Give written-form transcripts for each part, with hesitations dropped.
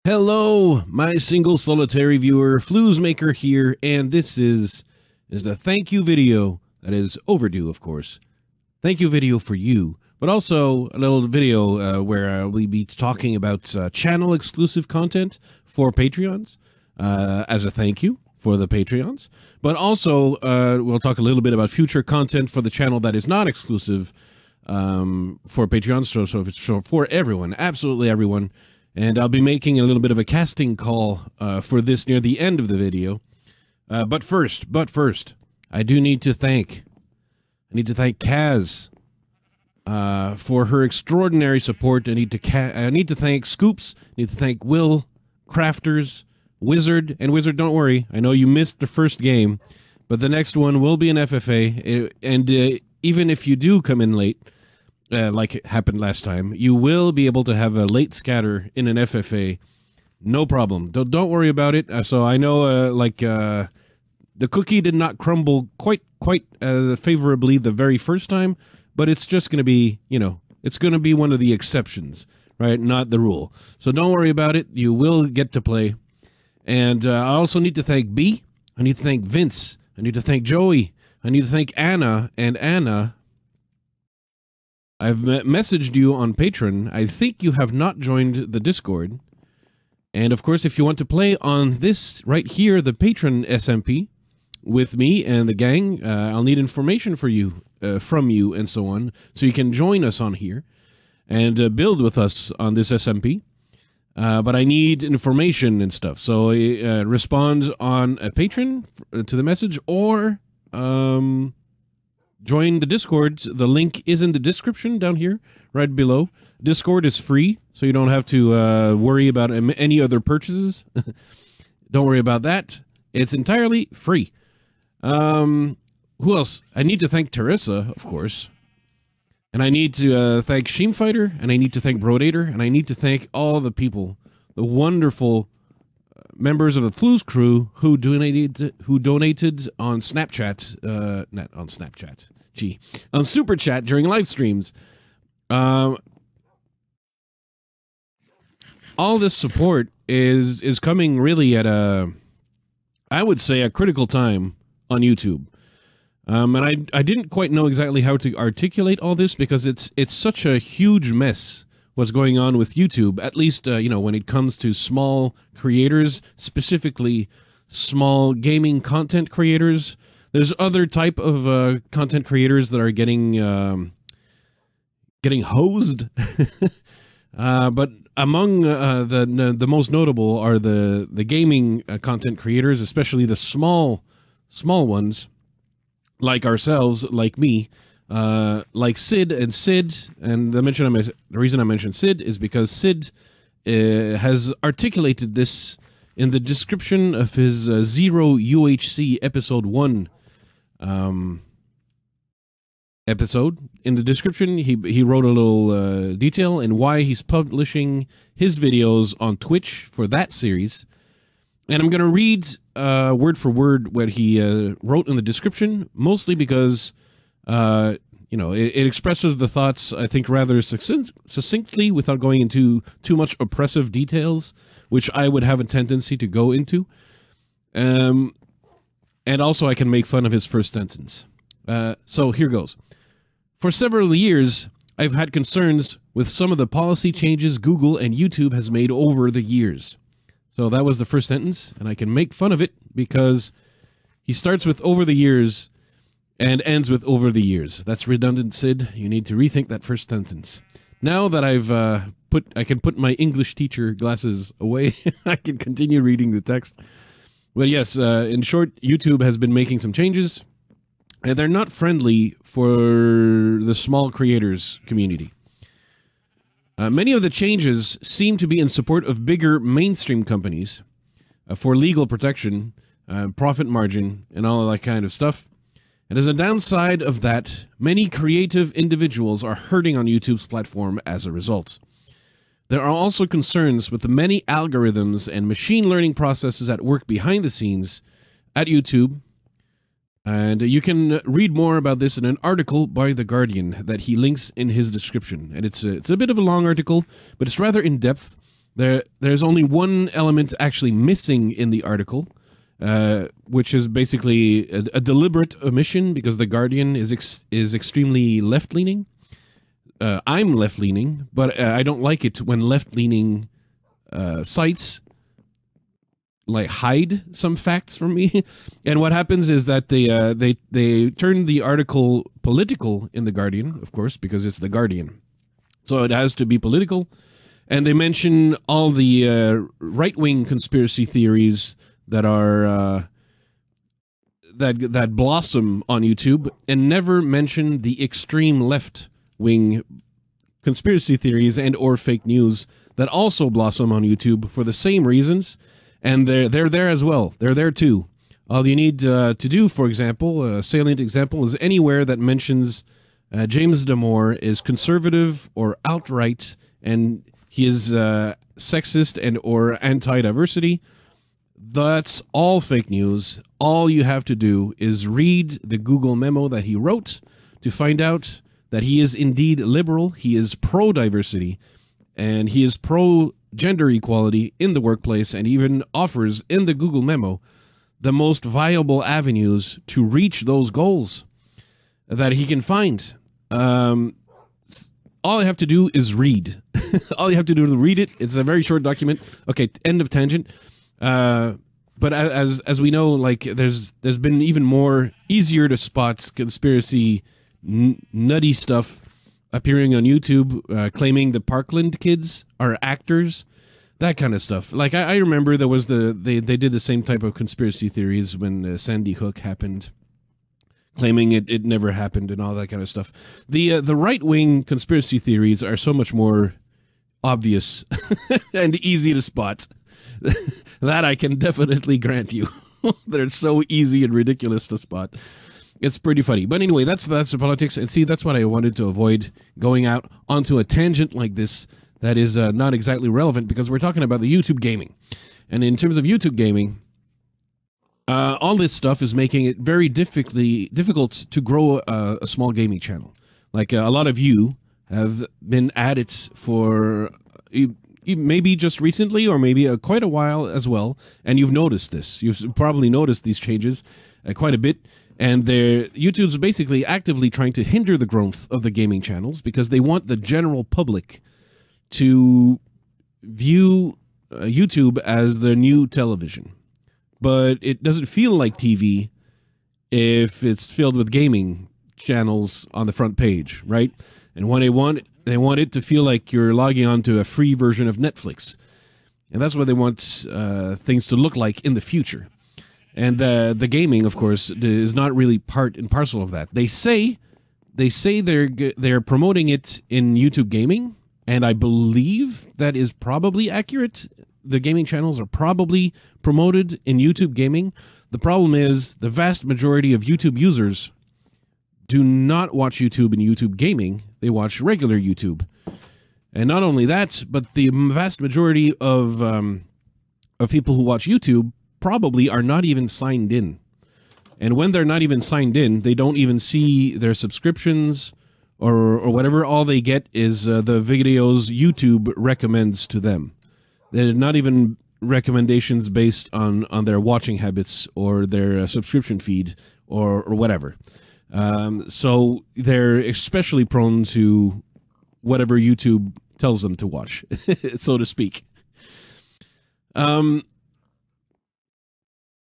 Hello, my single solitary viewer, Fluesmaker here, and this is a thank you video that is overdue, of course. Thank you video for you, but also a little video where we'll be talking about channel exclusive content for Patreons as a thank you for the Patreons. But also, we'll talk a little bit about future content for the channel that is not exclusive for Patreons, so for everyone, absolutely everyone. And I'll be making a little bit of a casting call for this near the end of the video. But first, I need to thank Cazz for her extraordinary support. I need to thank Scoops. I need to thank Will, Crafters, Wizard, and Wizard. Don't worry, I know you missed the first game, but the next one will be an FFA. And even if you do come in late, like it happened last time, you will be able to have a late scatter in an FFA, no problem. Don't worry about it. So I know, the cookie did not crumble quite favorably the very first time, but it's just going to be, it's going to be one of the exceptions, right? Not the rule. So don't worry about it. You will get to play. And I also need to thank B. I need to thank Vince. I need to thank Joey. I need to thank Anna. And Anna, I've messaged you on Patreon. I think you have not joined the Discord. And of course, if you want to play on this right here, the Patreon SMP, with me and the gang, I'll need information for you, from you, and so on, so you can join us on here and build with us on this SMP. But I need information and stuff. So respond on a Patreon to the message, or join the Discord. The link is in the description down here, right below. Discord is free, so you don't have to worry about any other purchases. Don't worry about that. It's entirely free. Who else? I need to thank Teresa, of course. And I need to thank SheamFighter, and I need to thank Brodator, and I need to thank all the people, the wonderful members of the Flues crew who donated on Snapchat, not on Snapchat, on Super Chat during live streams. All this support is coming really at I would say a critical time on YouTube. And I didn't quite know exactly how to articulate all this, because it's such a huge mess what's going on with YouTube, at least, when it comes to small creators, specifically small gaming content creators. There's other type of content creators that are getting hosed. But among the most notable are the gaming content creators, especially the small ones, like ourselves, like me, like Sid. And the reason I mentioned Sid is because Sid has articulated this in the description of his Zero UHC episode 1 episode. In the description, he wrote a little detail in why he's publishing his videos on Twitch for that series. And I'm going to read word for word what he wrote in the description, mostly because, it expresses the thoughts, I think, rather succinctly without going into too much oppressive details, which I would have a tendency to go into. And also I can make fun of his first sentence. So here goes. For several years, I've had concerns with some of the policy changes Google and YouTube has made over the years. So that was the first sentence, and I can make fun of it because he starts with over the years and ends with over the years. That's redundant, Sid. You need to rethink that first sentence. Now that I can put my English teacher glasses away, I can continue reading the text. But yes, in short, YouTube has been making some changes, and they're not friendly for the small creators community. Many of the changes seem to be in support of bigger mainstream companies for legal protection, profit margin, and all of that kind of stuff. And as a downside of that, many creative individuals are hurting on YouTube's platform as a result. There are also concerns with the many algorithms and machine learning processes at work behind the scenes at YouTube. And you can read more about this in an article by The Guardian that he links in his description. And it's a bit of a long article, but it's rather in-depth. There's only one element actually missing in the article, which is basically a deliberate omission because The Guardian is extremely left-leaning. I'm left-leaning, but I don't like it when left-leaning sites like hide some facts from me. And what happens is that they turn the article political in The Guardian, of course, because it's The Guardian. So it has to be political. And they mention all the right-wing conspiracy theories that are that blossom on YouTube, and never mention the extreme left-wing conspiracy theories and or fake news that also blossom on YouTube for the same reasons. And they're there as well. They're there too. All you need to do, for example, a salient example, is anywhere that mentions James Damore is conservative or outright, and he is sexist and or anti-diversity. That's all fake news. All you have to do is read the Google memo that he wrote to find out that he is indeed liberal, he is pro-diversity, and he is pro-gender equality in the workplace, and even offers in the Google memo the most viable avenues to reach those goals that he can find. All I have to do is read. All you have to do is read it. It's a very short document. Okay, end of tangent. But as we know, like there's been even more easier to spot conspiracy nutty stuff appearing on YouTube, claiming the Parkland kids are actors, that kind of stuff. Like I remember there was they did the same type of conspiracy theories when Sandy Hook happened, claiming it never happened and all that kind of stuff. The right-wing conspiracy theories are so much more obvious and easy to spot. That I can definitely grant you. They're so easy and ridiculous to spot. It's pretty funny. But anyway, that's the politics. And see, that's what I wanted to avoid, going out onto a tangent like this that is not exactly relevant, because we're talking about the YouTube gaming. And in terms of YouTube gaming, all this stuff is making it very difficult to grow a small gaming channel. Like a lot of you have been at it for maybe just recently, or maybe quite a while as well, and you've noticed this. You've probably noticed these changes quite a bit, and YouTube's basically actively trying to hinder the growth of the gaming channels because they want the general public to view YouTube as the new television. But it doesn't feel like TV if it's filled with gaming channels on the front page, right? And when they want it to feel like you're logging on to a free version of Netflix. And that's what they want things to look like in the future. And the gaming, of course, is not really part and parcel of that. They say they're promoting it in YouTube gaming, and I believe that is probably accurate. The gaming channels are probably promoted in YouTube gaming. The problem is the vast majority of YouTube users do not watch YouTube in YouTube gaming. They watch regular YouTube. And not only that, but the vast majority of people who watch YouTube probably are not even signed in. And when they're not even signed in, they don't even see their subscriptions or whatever. All they get is the videos YouTube recommends to them. They're not even recommendations based on their watching habits or their subscription feed or whatever. So they're especially prone to whatever YouTube tells them to watch, so to speak.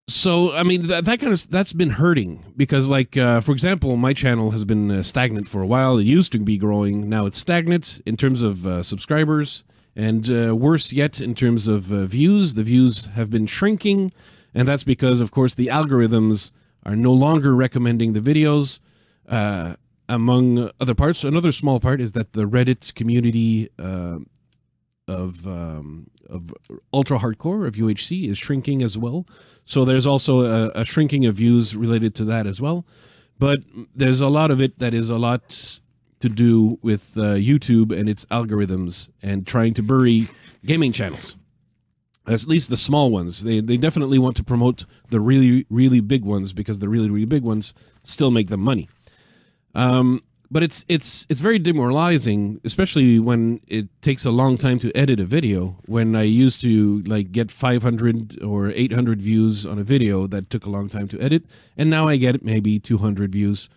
So, I mean, that's been hurting because, like, for example, my channel has been stagnant for a while. It used to be growing. Now it's stagnant in terms of subscribers, and worse yet, in terms of views. The views have been shrinking, and that's because, of course, the algorithms are no longer recommending the videos, among other parts. Another small part is that the Reddit community of ultra hardcore, of UHC, is shrinking as well. So there's also a shrinking of views related to that as well. But there's a lot of it that is a lot to do with YouTube and its algorithms and trying to bury gaming channels. At least the small ones. They definitely want to promote the really, really big ones because the really, really big ones still make them money. but it's very demoralizing, especially when it takes a long time to edit a video. When I used to like get 500 or 800 views on a video that took a long time to edit, and now I get maybe 200 views,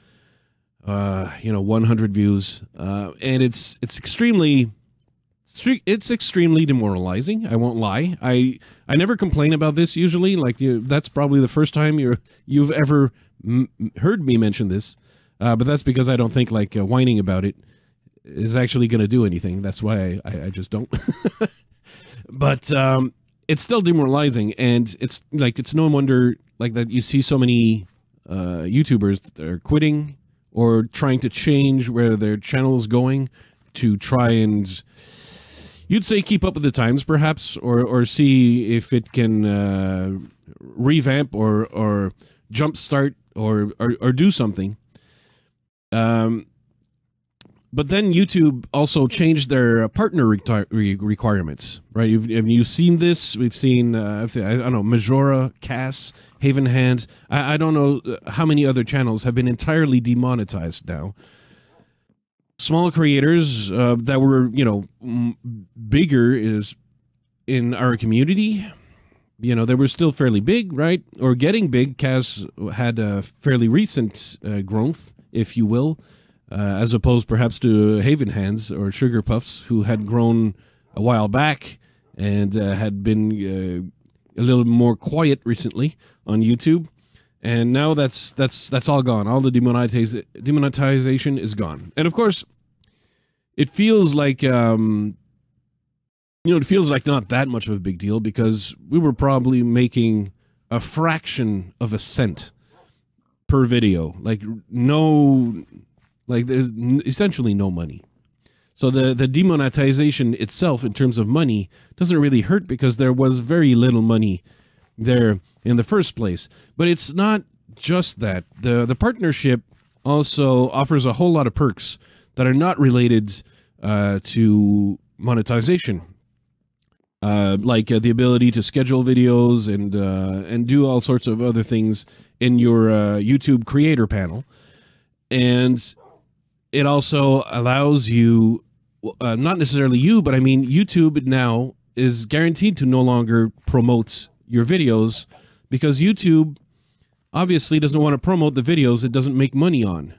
100 views, and it's extremely demoralizing. I won't lie. I never complain about this usually. Like that's probably the first time you've ever heard me mention this. But that's because I don't think like whining about it is actually going to do anything. That's why I just don't. But it's still demoralizing, and it's no wonder like that you see so many YouTubers that are quitting or trying to change where their channel is going to try and, you'd say, keep up with the times, perhaps, or see if it can revamp or jumpstart or do something. But then YouTube also changed their partner requirements, right? Have you seen this? We've seen, I don't know, Majora, Cazz, Haven Hands. I don't know how many other channels have been entirely demonetized now. Small creators that were, bigger is in our community. They were still fairly big, right? Or getting big. Cazz had a fairly recent growth, if you will, as opposed perhaps to Haven Hands or Sugar Puffs, who had grown a while back and had been a little more quiet recently on YouTube. And now that's all gone. All the demonetization is gone. And of course, it feels like it feels like not that much of a big deal, because we were probably making a fraction of a cent per video. There's essentially no money. So the demonetization itself, in terms of money, doesn't really hurt, because there was very little money there in the first place. But it's not just that. The partnership also offers a whole lot of perks that are not related to monetization. Like the ability to schedule videos and do all sorts of other things in your YouTube creator panel. And it also allows you, not necessarily you, but I mean YouTube now is guaranteed to no longer promote your videos, because YouTube obviously doesn't want to promote the videos it doesn't make money on.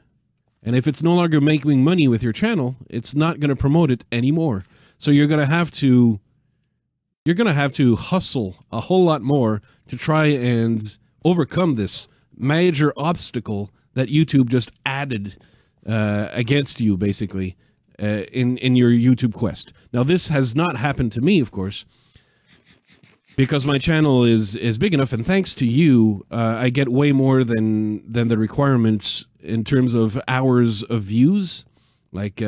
And if it's no longer making money with your channel, it's not going to promote it anymore. So you're going to have to hustle a whole lot more to try and overcome this major obstacle that YouTube just added against you, basically, in your YouTube quest. Now, this has not happened to me, of course, because my channel is big enough, and thanks to you, I get way more than the requirements in terms of hours of views. Like,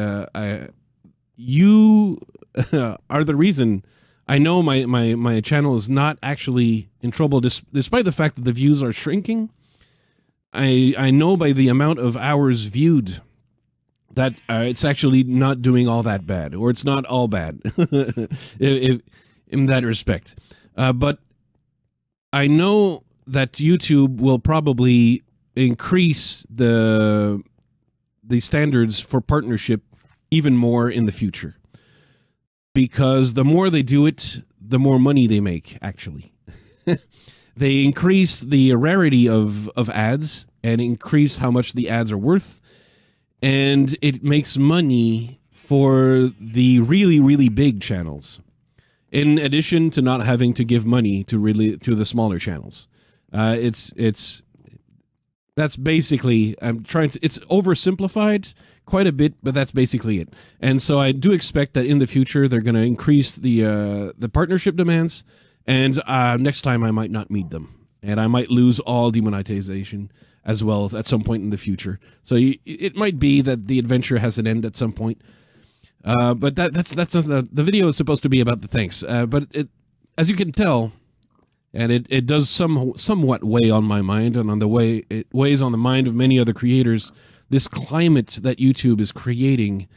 you are the reason I know my channel is not actually in trouble, despite the fact that the views are shrinking. I know by the amount of hours viewed that it's actually not doing all that bad, or it's not all bad in that respect. But I know that YouTube will probably increase the standards for partnership even more in the future, because the more they do it, the more money they make, actually. They increase the rarity of ads and increase how much the ads are worth, and it makes money for the really, really big channels, in addition to not having to give money to the smaller channels. That's basically, it's oversimplified quite a bit, but that's basically it. And so I do expect that in the future they're going to increase the partnership demands, and next time I might not meet them, and I might lose all demonetization as well at some point in the future. So it might be that the adventure has an end at some point. But that's the video is supposed to be about the thanks. But as you can tell, and it does somewhat weigh on my mind, and on the way it weighs on the mind of many other creators, this climate that YouTube is creating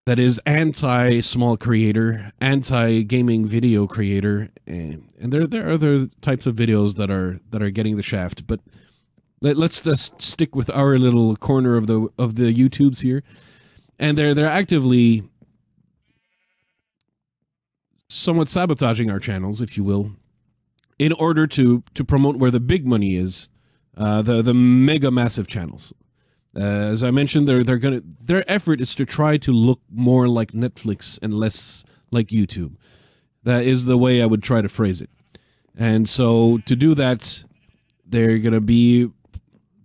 that is anti-small creator, anti-gaming video creator, and there are other types of videos that are getting the shaft, but Let's just stick with our little corner of the YouTubes here, and they're actively somewhat sabotaging our channels, if you will, in order to promote where the big money is, the mega massive channels. As I mentioned, their effort is to try to look more like Netflix and less like YouTube. That is the way I would try to phrase it. And so to do that, they're going to be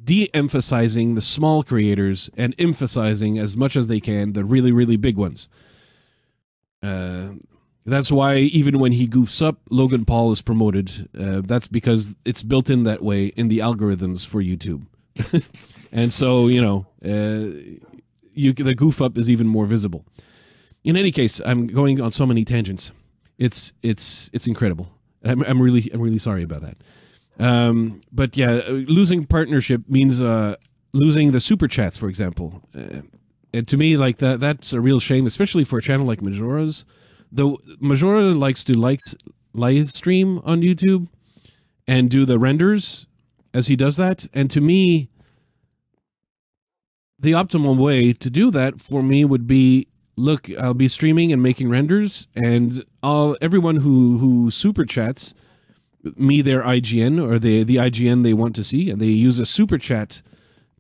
de-emphasizing the small creators and emphasizing as much as they can the really, really big ones. That's why even when he goofs up, Logan Paul is promoted. That's because it's built in that way in the algorithms for YouTube. And so, you know, the goof up is even more visible. In any case, I'm going on so many tangents. It's incredible. I'm really sorry about that. But yeah, losing partnership means losing the super chats, for example. And to me, like that's a real shame, especially for a channel like Majora's. Though Majora likes to live stream on YouTube and do the renders as he does that. And to me, the optimal way to do that for me would be, look, I'll be streaming and making renders, and everyone who super chats me their IGN or the IGN they want to see, and they use a super chat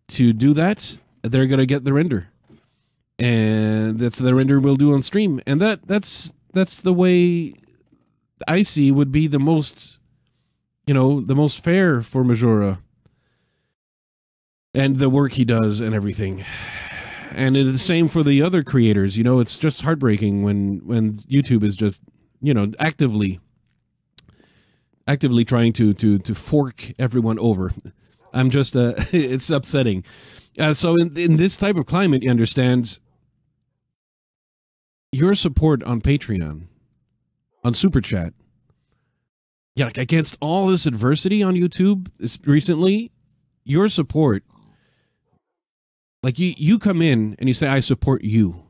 to do that, they're gonna get the render, and that's the render we'll do on stream. And that's the way I see would be the most, you know, the most fair for Majora and the work he does and everything. And it's the same for the other creators. You know, it's just heartbreaking when YouTube is just, you know, actively trying to fork everyone over. I'm just it's upsetting. So in this type of climate, you understand, your support on Patreon, on Super Chat, yeah, like against all this adversity on YouTube recently, your support, like you come in and you say, I support you.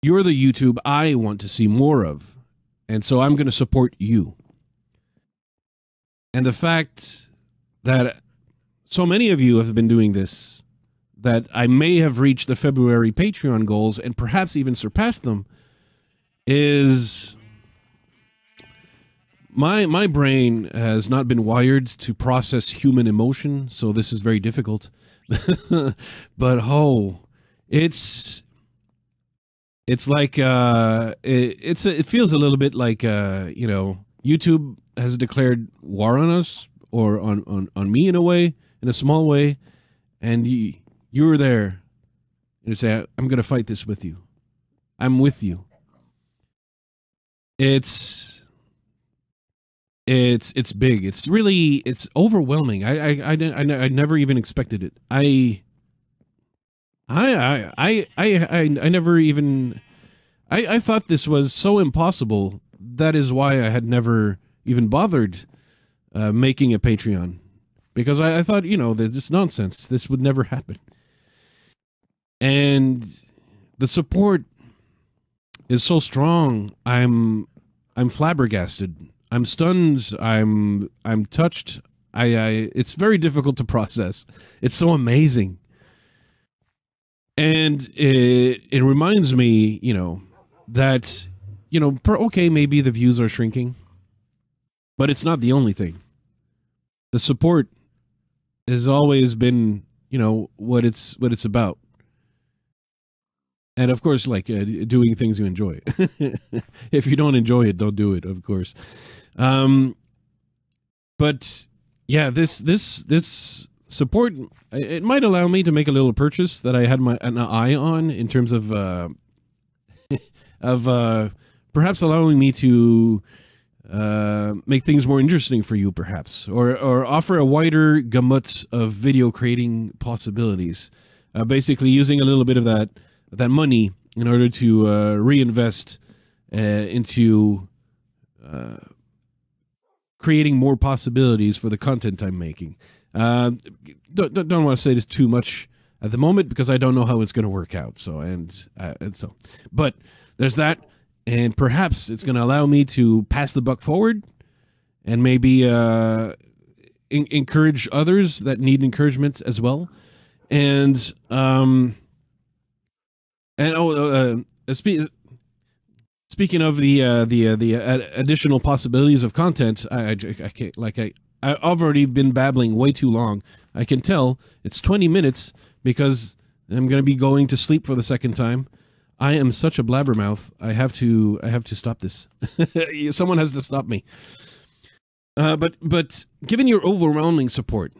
You're the YouTube I want to see more of, and so I'm going to support you. And the fact that so many of you have been doing this, that I may have reached the February Patreon goals and perhaps even surpassed them, is my brain has not been wired to process human emotion, so this is very difficult. But it's like it feels a little bit like you know, YouTube has declared war on us, or on me in a way, in a small way, and you were there and you say, I'm going to fight this with you. I'm with you. It's big. It's really, it's overwhelming. I never even expected it. I never even, I thought this was so impossible. That is why I had never even bothered making a Patreon, because I thought, you know, that this nonsense, this would never happen. And the support is so strong. I'm flabbergasted. I'm stunned. I'm touched. It's very difficult to process. It's so amazing. And it reminds me, you know, that, you know, okay, maybe the views are shrinking, but it's not the only thing. The support has always been, you know, what it's about. And of course, like doing things you enjoy. If you don't enjoy it, don't do it, of course. But yeah, this support, it might allow me to make a little purchase that I had an eye on, in terms of perhaps allowing me to make things more interesting for you, perhaps, or offer a wider gamut of video creating possibilities. Basically, using a little bit of that money in order to reinvest into creating more possibilities for the content I'm making. Don't want to say this too much at the moment, because I don't know how it's going to work out. So but there's that, and perhaps it's going to allow me to pass the buck forward, and maybe encourage others that need encouragement as well. And speaking of the additional possibilities of content, I can't, like I've already been babbling way too long. I can tell it's 20 minutes because I'm going to be going to sleep for the second time. I am such a blabbermouth. I have to stop this. Someone has to stop me. But given your overwhelming support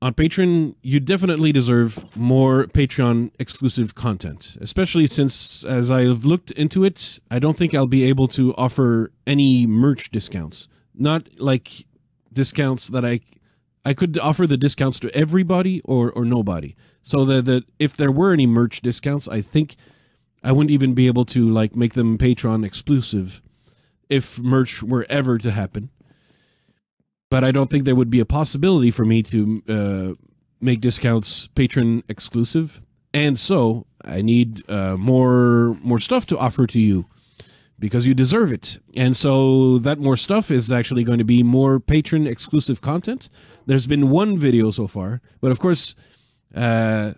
on Patreon, you definitely deserve more Patreon exclusive content, especially since, as I've looked into it, I don't think I'll be able to offer any merch discounts. Not like discounts that I could offer the discounts to everybody or nobody. So that if there were any merch discounts, I think I wouldn't even be able to like make them Patreon exclusive if merch were ever to happen. But I don't think there would be a possibility for me to make discounts patron exclusive. And so I need more stuff to offer to you because you deserve it. And so that more stuff is actually going to be more patron exclusive content. There's been one video so far, but of course, it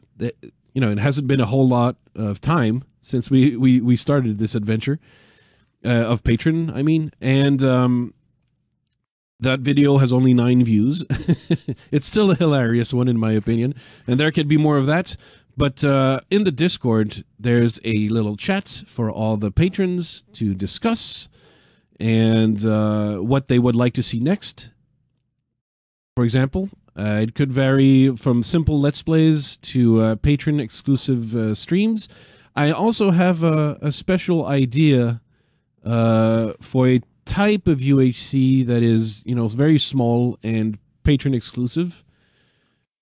hasn't been a whole lot of time since we started this adventure of Patreon, I mean. And that video has only 9 views. It's still a hilarious one, in my opinion. And there could be more of that. But in the Discord, there's a little chat for all the patrons to discuss and what they would like to see next. For example, it could vary from simple Let's Plays to patron-exclusive streams. I also have a special idea for a type of UHC that is, very small and patron exclusive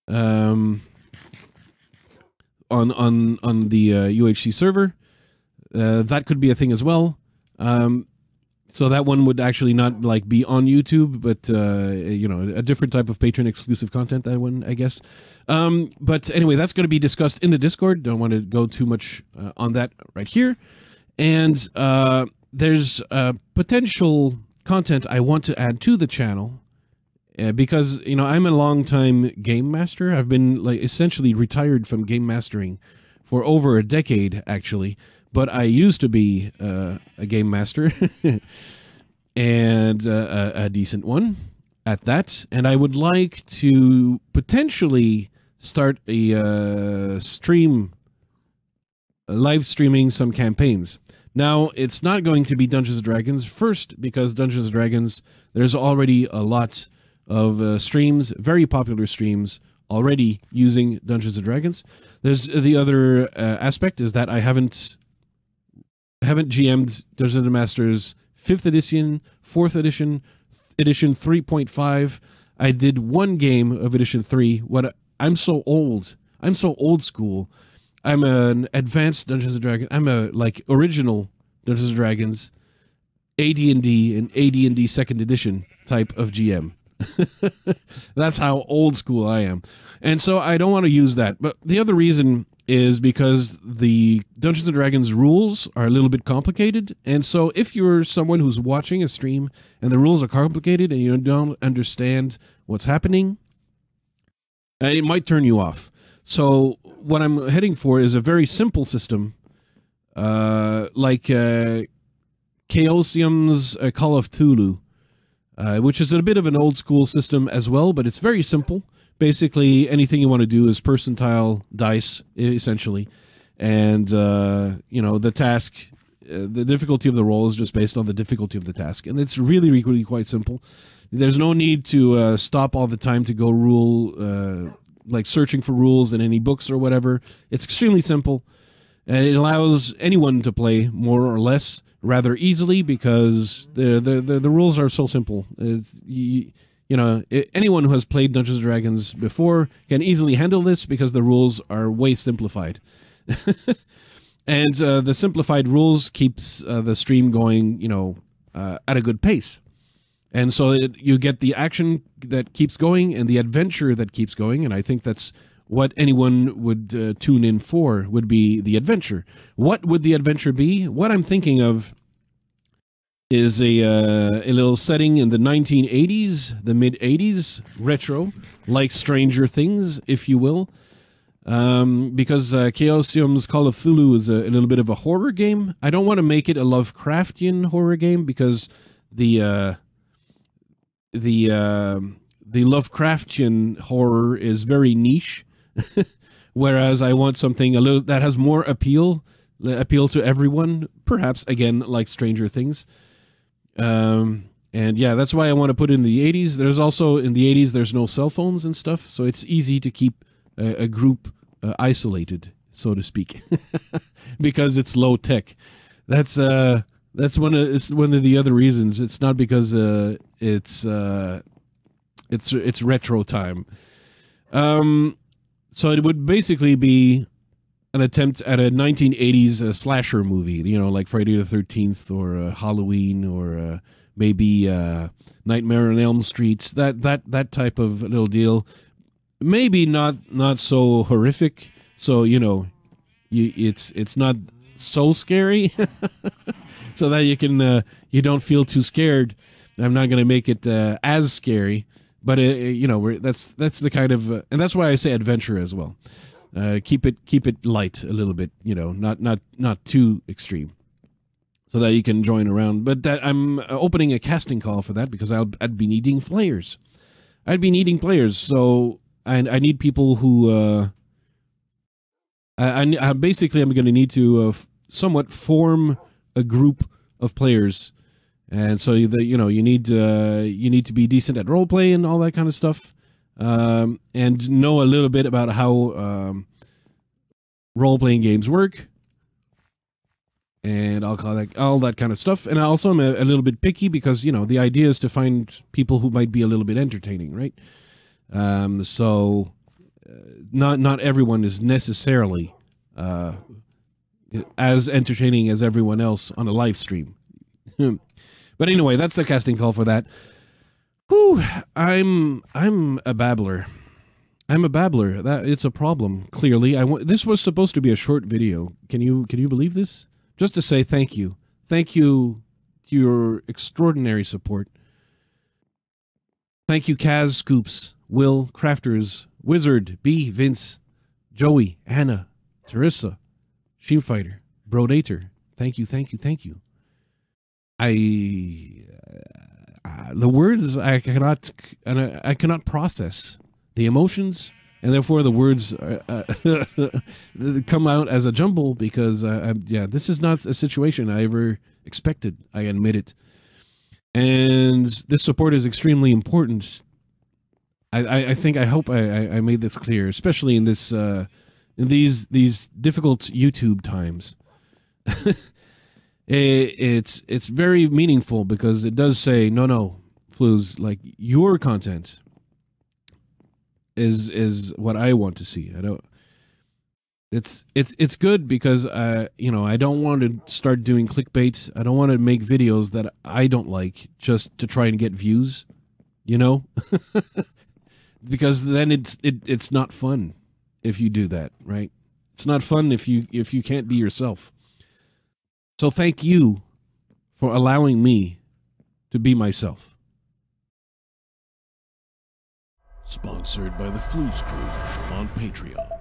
on the UHC server. That could be a thing as well. So that one would actually not like be on YouTube, but a different type of patron exclusive content, that one, I guess. But anyway, that's going to be discussed in the Discord. Don't want to go too much on that right here. And there's potential content I want to add to the channel because, I'm a long-time game master. I've been like essentially retired from game mastering for over a decade, actually. But I used to be a game master and a decent one at that. And I would like to potentially start a live streaming some campaigns. Now, it's not going to be Dungeons & Dragons first, because Dungeons & Dragons, there's already a lot of streams, very popular streams, already using Dungeons & Dragons. There's the other aspect is that I haven't GM'd Dungeons & Masters 5th edition, 4th edition, edition 3.5. I did one game of edition 3. I'm so old. I'm so old school. I'm an advanced Dungeons & Dragons. I'm a original Dungeons & Dragons AD&D and AD&D 2nd edition type of GM. That's how old school I am. And so I don't want to use that. But the other reason is because the Dungeons & Dragons rules are a little bit complicated. And so if you're someone who's watching a stream and the rules are complicated and you don't understand what's happening, it might turn you off. So what I'm heading for is a very simple system, like Chaosium's Call of Cthulhu, which is a bit of an old school system as well, but it's very simple. Basically, anything you want to do is percentile dice, essentially. And, the task, the difficulty of the roll is just based on the difficulty of the task. And it's really, really quite simple. There's no need to stop all the time to go rule, like searching for rules in any books or whatever. It's extremely simple. And it allows anyone to play more or less rather easily because the rules are so simple. It's, anyone who has played Dungeons & Dragons before can easily handle this because the rules are way simplified. And the simplified rules keeps the stream going, at a good pace. And so you get the action that keeps going and the adventure that keeps going. And I think that's what anyone would tune in for, would be the adventure. What would the adventure be? What I'm thinking of is a little setting in the 1980s, the mid-80s, retro, like Stranger Things, if you will. Because Chaosium's Call of Cthulhu is a little bit of a horror game. I don't want to make it a Lovecraftian horror game because the Lovecraftian horror is very niche, whereas I want something a little that has more appeal to everyone. Perhaps again like Stranger Things. And yeah, that's why I want to put it in the 80s. There's also in the 80s there's no cell phones and stuff, so it's easy to keep a group isolated, so to speak, because it's low tech. That's one of the other reasons. It's not because it's retro time. So it would basically be an attempt at a 1980s slasher movie, you know, like Friday the 13th or Halloween or maybe Nightmare on Elm Street, that type of little deal. Maybe not so horrific, so you know, it's not so scary, so that you can you don't feel too scared. I'm not going to make it as scary, but you know, that's the kind of and that's why I say adventure as well. Keep it light a little bit, you know, not too extreme, so that you can join around. But that I'm opening a casting call for that because I'd be needing players. So I need people who I basically I'm going to need to somewhat form a group of players, and so you need to be decent at role play and all that kind of stuff. And know a little bit about how role-playing games work, and I'll call that all that kind of stuff. And I also am a little bit picky because, you know, the idea is to find people who might be a little bit entertaining, right? So not everyone is necessarily as entertaining as everyone else on a live stream. But anyway, that's the casting call for that. Whew, I'm a babbler. That it's a problem. Clearly, this was supposed to be a short video. Can you believe this? Just to say thank you to your extraordinary support. Thank you, Cazz, Scoops, Will, Crafters, Wizard, B, Vince, Joey, Anna, Teresa, SheamFighter, Brodator. Thank you. The words I cannot process the emotions, and therefore the words come out as a jumble because this is not a situation I ever expected. I admit it, and this support is extremely important. I hope I made this clear, especially in this in these difficult YouTube times. It's very meaningful because it does say no, Flues, like your content is what I want to see. I don't. It's good because I don't want to start doing clickbait. I don't want to make videos that I don't like just to try and get views, you know, because then it's not fun if you do that, right? It's not fun if you can't be yourself. So thank you for allowing me to be myself. Sponsored by the Flues Crew on Patreon.